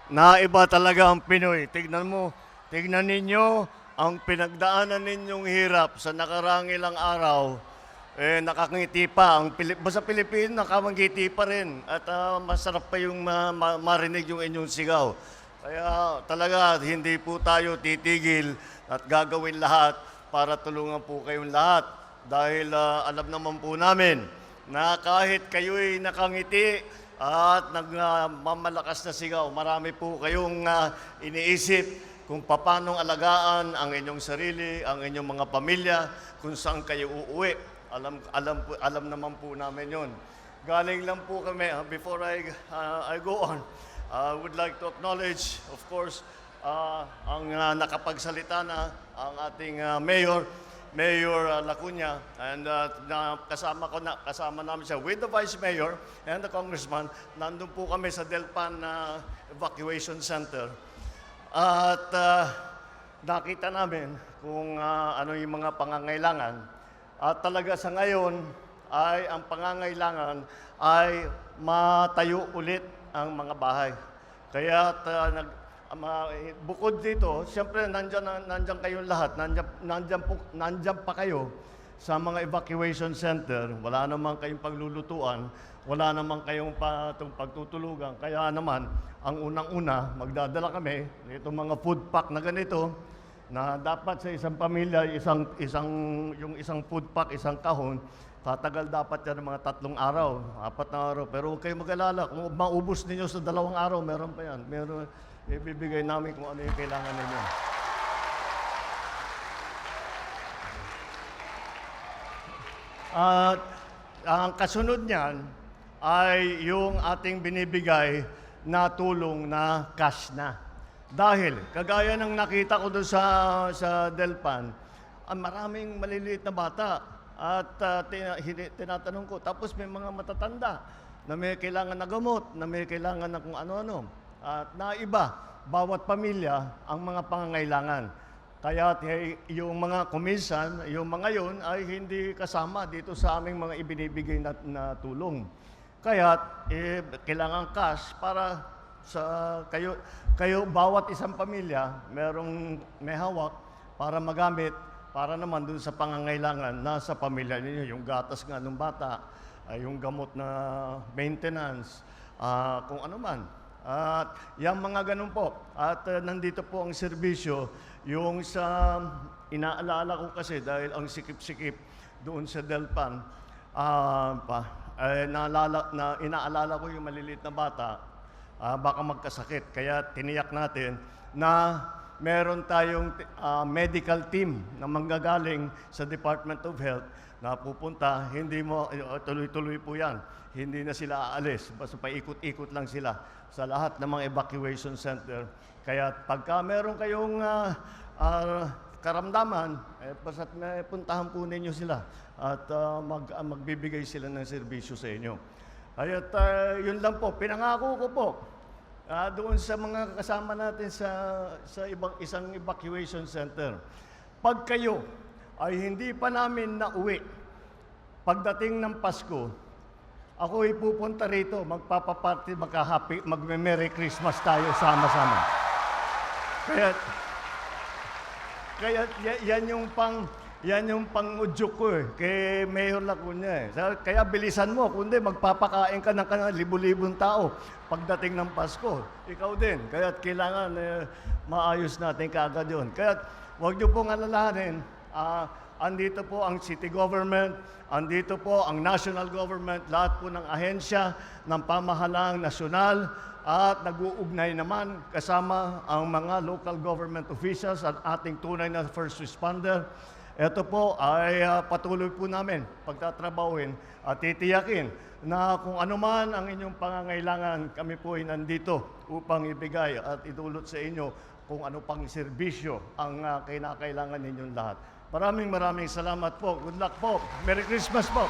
Naiba talaga ang Pinoy. Tignan ninyo ang pinagdaanan ninyong hirap sa nakarang ilang araw. Nakangiti pa. Basta Pilipino, nakangiti pa rin. At masarap pa yung marinig yung inyong sigaw. Kaya talaga, hindi po tayo titigil at gagawin lahat para tulungan po kayong lahat. Dahil alam naman po namin na kahit kayo'y nakangiti at nagmamalakas na sigaw, marami po kayong iniisip kung paano alagaan ang inyong sarili, ang inyong mga pamilya, kung saan kayo uuwi. Alam naman po namin yon. Galing lang po kami, before I go on, I would like to acknowledge, of course, ang nakapagsalita na ang ating Mayor Lacuna, and kasama namin siya with the Vice Mayor and the Congressman. Nandun po kami sa Delpan Evacuation Center. At nakita namin kung ano yung mga pangangailangan. At talaga sa ngayon ay ang pangangailangan ay matayo ulit ang mga bahay. Kaya bukod dito, siyempre nandyan kayong lahat, nandyan pa kayo sa mga evacuation center. Wala naman kayong paglulutuan, wala naman kayong pagtutulugan. Kaya naman, ang unang-una, magdadala kami itong mga food pack na ganito, na dapat sa isang pamilya, yung isang food pack, isang kahon, tatagal dapat yan ng mga 3 araw, 4 na araw. Pero huwag kayong mag-alala, kung maubos ninyo sa 2 araw, meron pa yan. Ibibigay namin kung ano yung kailangan ninyo. At ang kasunod niyan ay yung ating binibigay na tulong na cash na. Dahil, kagaya ng nakita ko doon sa Delpan, maraming maliliit na bata. At tinatanong ko, tapos may mga matatanda na may kailangan na gamot, na may kailangan na kung ano-ano. At naiba, bawat pamilya ang mga pangangailangan. Kaya yung mga kuminsan, yung mga yun ay hindi kasama dito sa aming mga ibinibigay na tulong. Kaya kailangan cash para sa kayo bawat isang pamilya may hawak para magamit para naman dun sa pangangailangan na sa pamilya ninyo. Yung gatas nga ng bata, yung gamot na maintenance, kung ano man. At yung mga ganun po. At nandito po ang serbisyo, yung sa inaalala ko kasi dahil ang sikip-sikip doon sa Delpan, inaalala ko yung maliliit na bata, baka magkasakit. Kaya tiniyak natin na meron tayong medical team na manggagaling sa Department of Health na pupunta, tuloy-tuloy po yan. Hindi na sila aalis, basta paikot-ikot lang sila sa lahat ng mga evacuation center. Kaya pagka meron kayong karamdaman, basta puntahan po ninyo sila at magbibigay sila ng serbisyo sa inyo. At yun lang po, pinangako ko po doon sa mga kasama natin sa isang evacuation center. Pag kayo ay hindi pa namin nauwi, pagdating ng Pasko, ako ay pupunta rito, magpapaparty, mag-Merry Christmas tayo sama-sama. Kaya yan yung pang-udyok ko kay Mayor Lacuna Kaya bilisan mo, kundi magpapakain ka ng libu-libong tao pagdating ng Pasko. Ikaw din. Kaya kailangan maayos natin kaagad yun. Kaya huwag niyo pong alalahanin, andito po ang city government, andito po ang national government, lahat po ng ahensya ng pamahalaang nasyonal at nag-uugnay naman kasama ang mga local government officials at ating tunay na first responder. Ito po ay patuloy po namin pagtatrabahuin at titiyakin na kung ano man ang inyong pangangailangan, kami po ay nandito upang ibigay at idulot sa inyo kung ano pang serbisyo ang kinakailangan ninyong lahat. Maraming salamat po. Good luck po. Merry Christmas po.